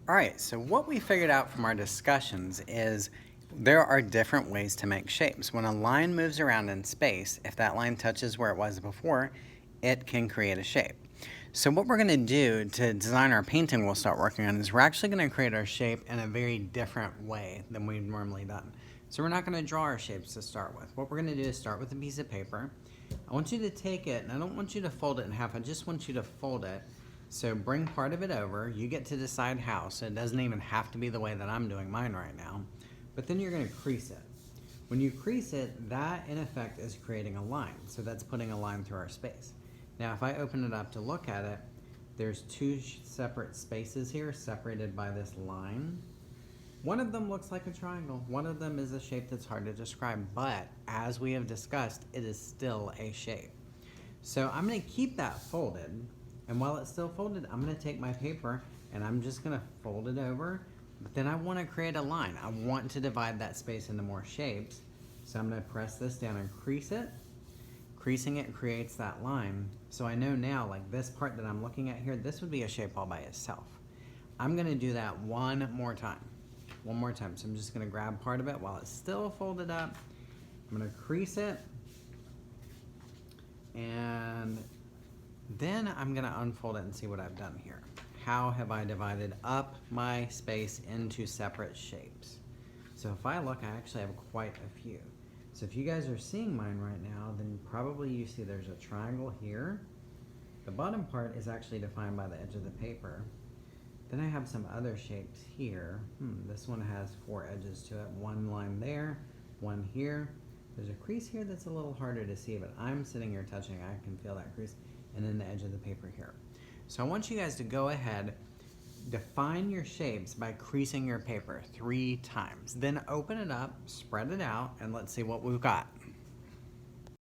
All right, so what we figured out from our discussions is there are different ways to make shapes. When a line moves around in space, if that line touches where it was before, it can create a shape. So what we're going to do to design our painting we'll start working on is we're actually going to create our shape in a very different way than we've normally done. So we're not going to draw our shapes to start with. What we're going to do is start with a piece of paper. I want you to take it, and I don't want you to fold it in half, I just want you to fold it. So bring part of it over. You get to decide how, so it doesn't even have to be the way that I'm doing mine right now. But then you're going to crease it. When you crease it, that in effect is creating a line. So that's putting a line through our space. Now if I open it up to look at it, there's two separate spaces here separated by this line. One of them looks like a triangle. One of them is a shape that's hard to describe, but as we have discussed, it is still a shape. So I'm going to keep that folded, and while it's still folded, I'm going to take my paper and I'm just going to fold it over, but then I want to create a line. I want to divide that space into more shapes, so I'm going to press this down and crease it. Creasing it creates that line, so I know now, like this part that I'm looking at here, this would be a shape all by itself. I'm going to do that one more time. So I'm just going to grab part of it while it's still folded up. I'm going to crease it, and then I'm going to unfold it and see what I've done here. How have I divided up my space into separate shapes? So if I look, I actually have quite a few. So if you guys are seeing mine right now, then probably you see there's a triangle here. The bottom part is actually defined by the edge of the paper. Then I have some other shapes here. This one has 4 edges to it. One line there, one here. There's a crease here that's a little harder to see, but I'm sitting here touching, I can feel that crease, and then the edge of the paper here. So I want you guys to go ahead, define your shapes by creasing your paper 3 times. Then open it up, spread it out, and let's see what we've got.